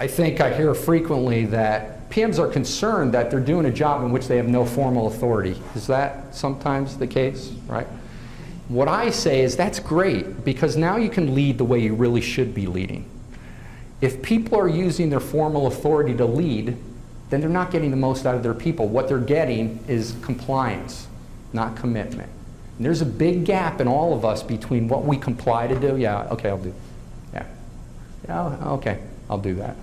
I think I hear frequently that PMs are concerned that they're doing a job in which they have no formal authority. Is that sometimes the case, right? What I say is that's great, because now you can lead the way you really should be leading. If people are using their formal authority to lead, then they're not getting the most out of their people. What they're getting is compliance, not commitment. And there's a big gap in all of us between what we comply to do. Yeah, okay, I'll do. Yeah, okay, I'll do that.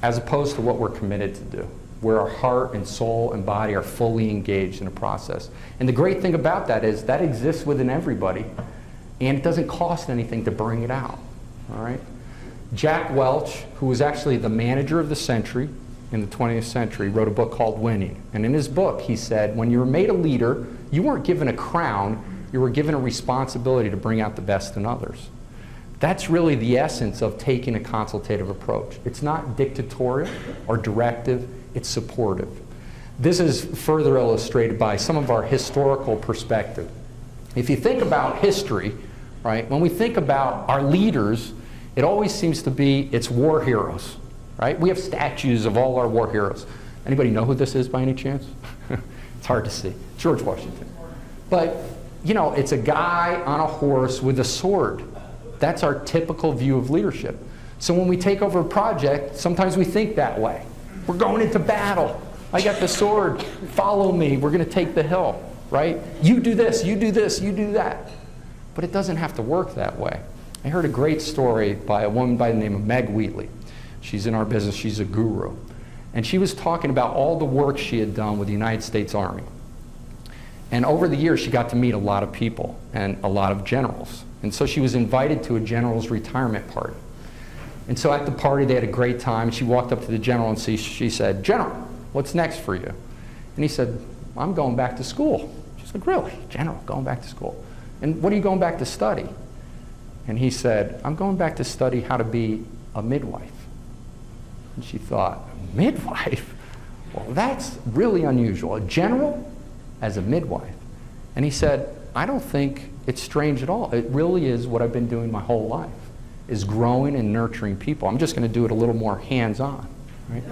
As opposed to what we're committed to do, where our heart and soul and body are fully engaged in a process. And the great thing about that is that exists within everybody, and it doesn't cost anything to bring it out, all right? Jack Welch, who was actually the manager of the century in the 20th century, wrote a book called Winning. And in his book, he said, when you were made a leader, you weren't given a crown, you were given a responsibility to bring out the best in others. That's really the essence of taking a consultative approach. It's not dictatorial or directive, it's supportive. This is further illustrated by some of our historical perspective. If you think about history, right, when we think about our leaders, it always seems to be it's war heroes, right? We have statues of all our war heroes. Anybody know who this is by any chance? It's hard to see. George Washington. But, you know, it's a guy on a horse with a sword. That's our typical view of leadership. So when we take over a project, sometimes we think that way. We're going into battle. I got the sword. Follow me. We're going to take the hill, right? You do this, you do this, you do that. But it doesn't have to work that way. I heard a great story by a woman by the name of Meg Wheatley. She's in our business. She's a guru. And she was talking about all the work she had done with the United States Army. And over the years, she got to meet a lot of people and a lot of generals. And so she was invited to a general's retirement party. And so at the party, they had a great time. She walked up to the general and she said, "General, what's next for you?" And he said, "I'm going back to school." She said, "Really? General, going back to school? And what are you going back to study?" And he said, "I'm going back to study how to be a midwife." And she thought, midwife? Well, that's really unusual. A general as a midwife. And he said, "I don't think it's strange at all. It really is what I've been doing my whole life, is growing and nurturing people. I'm just going to do it a little more hands-on." Right?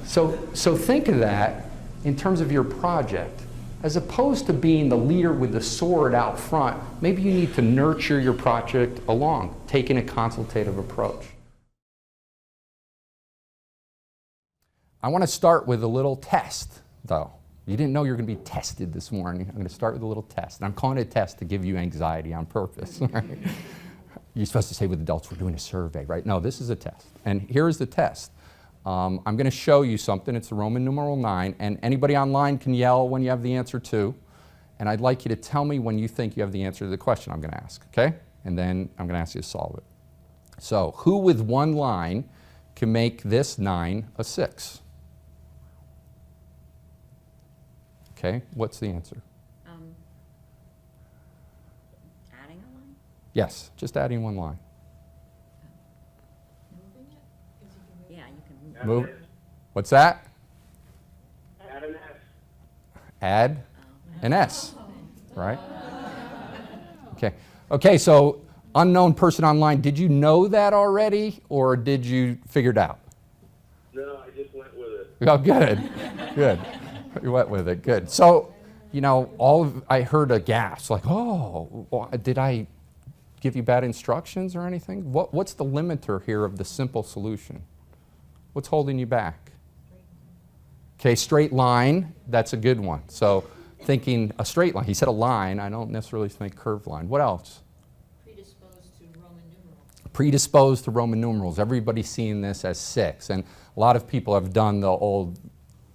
So think of that in terms of your project. As opposed to being the leader with the sword out front, maybe you need to nurture your project along, taking a consultative approach. I want to start with a little test, though. You didn't know you were going to be tested this morning. I'm going to start with a little test. And I'm calling it a test to give you anxiety on purpose. Right? You're supposed to say with adults, we're doing a survey, right? No, this is a test. And here's the test. I'm going to show you something. It's a Roman numeral 9. And anybody online can yell when you have the answer too. And I'd like you to tell me when you think you have the answer to the question I'm going to ask, okay? And then I'm going to ask you to solve it. So who with one line can make this 9 a 6? Okay, what's the answer? Adding a line? Yes, just adding one line. Moving it? Yeah, you can Move. What's that? Add an S. Add an S, right? Okay. Okay, so unknown person online, did you know that already, or did you figure it out? No, I just went with it. Oh, good, good. You went with it, good. So, you know, I heard a gasp, like, oh, did I give you bad instructions or anything? What's the limiter here of the simple solution? What's holding you back? Okay, straight line, that's a good one. So thinking a straight line, he said a line, I don't necessarily think curved line. What else? predisposed to Roman numerals. Predisposed to Roman numerals. Everybody's seeing this as 6. And a lot of people have done the old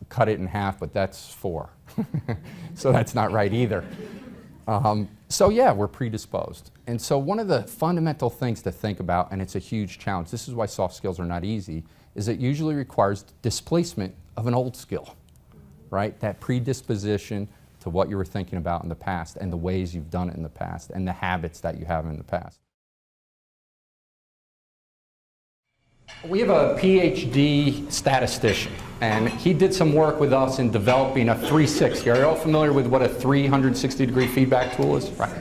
cut it in half, but that's 4. So that's not right either. So yeah, we're predisposed. And so one of the fundamental things to think about, and it's a huge challenge, this is why soft skills are not easy, is it usually requires displacement of an old skill, right? That predisposition to what you were thinking about in the past and the ways you've done it in the past and the habits that you have in the past. We have a PhD statistician, and he did some work with us in developing a 360. Are you all familiar with what a 360-degree feedback tool is? Right.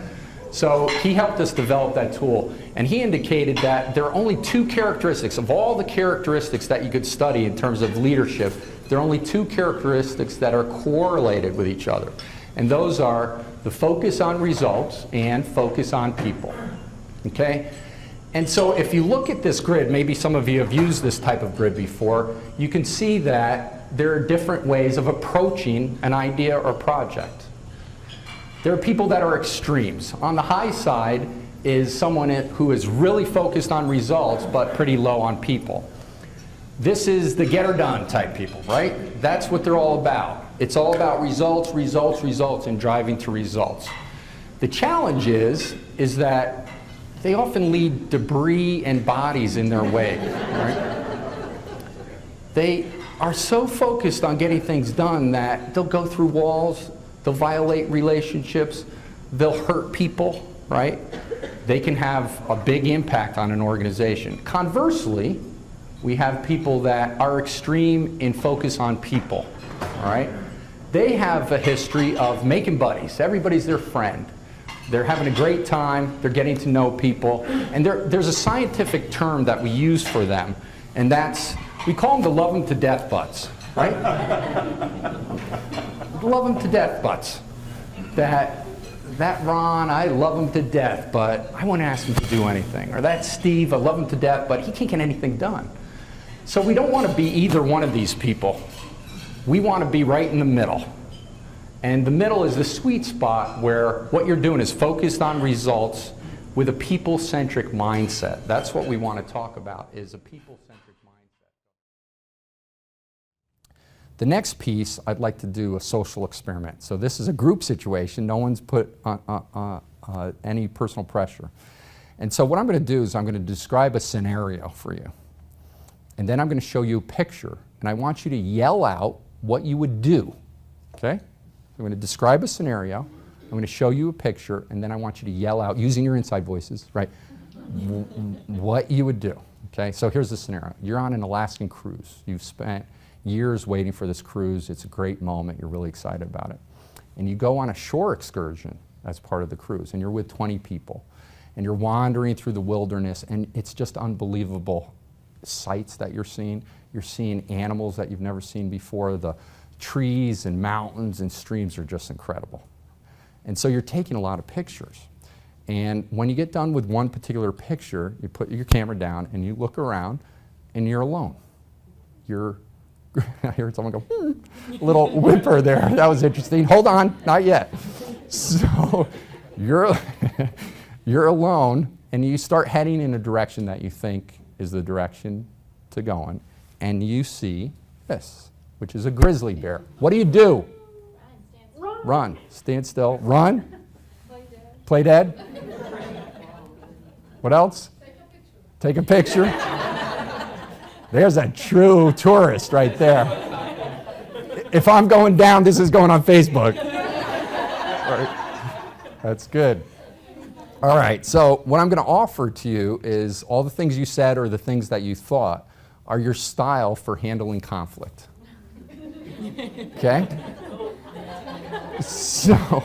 So he helped us develop that tool, and he indicated that there are only two characteristics of all the characteristics that you could study in terms of leadership. There are only two characteristics that are correlated with each other, and those are the focus on results and focus on people. Okay? And so if you look at this grid, maybe some of you have used this type of grid before, you can see that there are different ways of approaching an idea or project. There are people that are extremes. On the high side is someone who is really focused on results but pretty low on people. This is the get her done type people, right? That's what they're all about. It's all about results, results, results, and driving to results. The challenge is that they often leave debris and bodies in their way, right? They are so focused on getting things done that they'll go through walls, they'll violate relationships, they'll hurt people, right? They can have a big impact on an organization. Conversely, we have people that are extreme in focus on people, all right? They have a history of making buddies. Everybody's their friend. They're having a great time, they're getting to know people, and there's a scientific term that we use for them, and that's, we call them the love them to death butts, right? Love them to death butts. That Ron, I love him to death, but I won't ask him to do anything. Or that Steve, I love him to death, but he can't get anything done. So we don't want to be either one of these people. We want to be right in the middle. And the middle is the sweet spot where what you're doing is focused on results with a people-centric mindset. That's what we want to talk about, is a people-centric mindset. The next piece, I'd like to do a social experiment. So this is a group situation. No one's put any personal pressure. And so what I'm going to do is I'm going to describe a scenario for you. And then I'm going to show you a picture. And I want you to yell out what you would do. Okay? I'm going to describe a scenario, I'm going to show you a picture, and then I want you to yell out, using your inside voices, right, what you would do. Okay, so here's the scenario. You're on an Alaskan cruise. You've spent years waiting for this cruise. It's a great moment. You're really excited about it. And you go on a shore excursion as part of the cruise, and you're with 20 people. And you're wandering through the wilderness, and it's just unbelievable sights that you're seeing. You're seeing animals that you've never seen before. The trees and mountains and streams are just incredible. And so you're taking a lot of pictures. And when you get done with one particular picture, you put your camera down and you look around and you're alone. I heard someone go, little whimper there. That was interesting. Hold on, not yet. So you're alone and you start heading in a direction that you think is the direction to go in. And you see this, which is a grizzly bear. What do you do? Run. Stand still. Run. Play dead. What else? Take a picture. There's a true tourist right there. If I'm going down, this is going on Facebook. All right. That's good. All right, so what I'm going to offer to you is all the things you said or the things that you thought are your style for handling conflict. Okay? So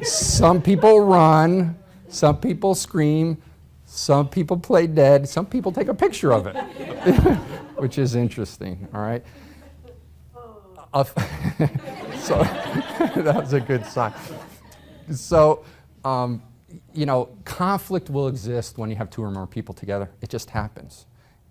some people run, some people scream, some people play dead, some people take a picture of it, which is interesting, all right? So that was a good sign. So, you know, conflict will exist when you have two or more people together. It just happens.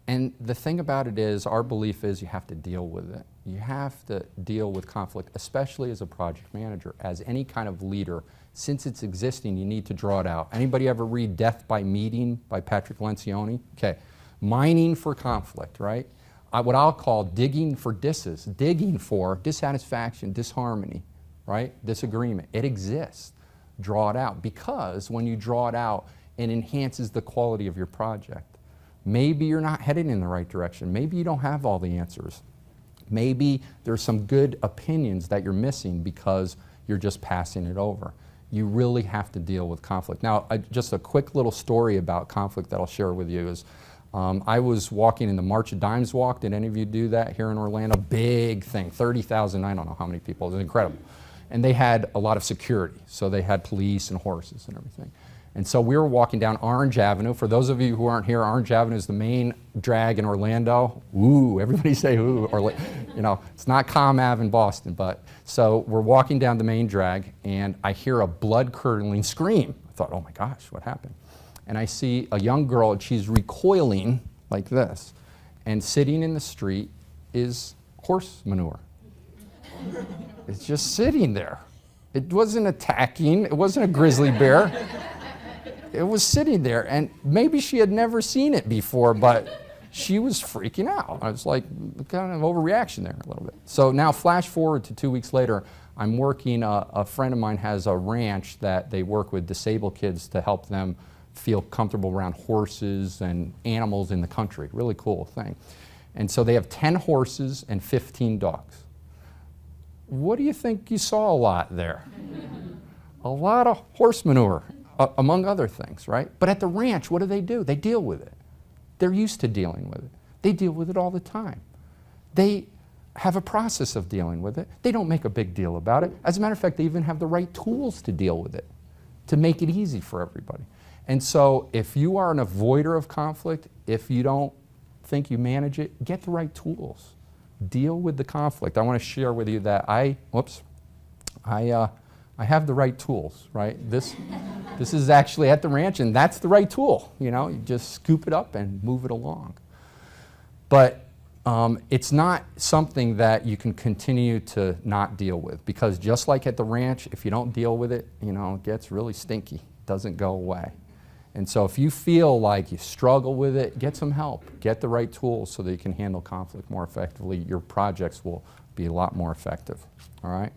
And the thing about it is, our belief is you have to deal with it. You have to deal with conflict, especially as a project manager, as any kind of leader. Since it's existing, you need to draw it out. Anybody ever read Death by Meeting by Patrick Lencioni? Okay, mining for conflict, right? What I'll call digging for disses, digging for dissatisfaction, disharmony, right? Disagreement. It exists. Draw it out, because when you draw it out, it enhances the quality of your project. Maybe you're not heading in the right direction. Maybe you don't have all the answers. Maybe there's some good opinions that you're missing because you're just passing it over. You really have to deal with conflict. Now, just a quick little story about conflict that I'll share with you is I was walking in the March of Dimes walk. Did any of you do that here in Orlando? Big thing, 30,000, I don't know how many people. It was incredible. And they had a lot of security, so they had police and horses and everything. And so we were walking down Orange Avenue. For those of you who aren't here, Orange Avenue is the main drag in Orlando. Ooh, everybody say ooh. Or, you know, it's not Comm Ave in Boston, but so we're walking down the main drag, and I hear a blood-curdling scream. I thought, oh my gosh, what happened? And I see a young girl, and she's recoiling like this, and sitting in the street is horse manure. It's just sitting there. It wasn't attacking. It wasn't a grizzly bear. It was sitting there, and maybe she had never seen it before, but she was freaking out. I was like, kind of overreaction there a little bit. So now flash forward to 2 weeks later, I'm working, a friend of mine has a ranch that they work with disabled kids to help them feel comfortable around horses and animals in the country. Really cool thing. And so they have 10 horses and 15 dogs. What do you think you saw a lot there? A lot of horse manure, among other things, right? But at the ranch, what do? They deal with it. They're used to dealing with it. They deal with it all the time. They have a process of dealing with it. They don't make a big deal about it. As a matter of fact, they even have the right tools to deal with it, to make it easy for everybody. And so if you are an avoider of conflict, if you don't think you manage it, get the right tools. Deal with the conflict. I want to share with you that I have the right tools, right? This is actually at the ranch, and that's the right tool. You know, you just scoop it up and move it along. But it's not something that you can continue to not deal with, because just like at the ranch, if you don't deal with it, you know, it gets really stinky. It doesn't go away. And so if you feel like you struggle with it, get some help. Get the right tools so that you can handle conflict more effectively. Your projects will be a lot more effective, all right?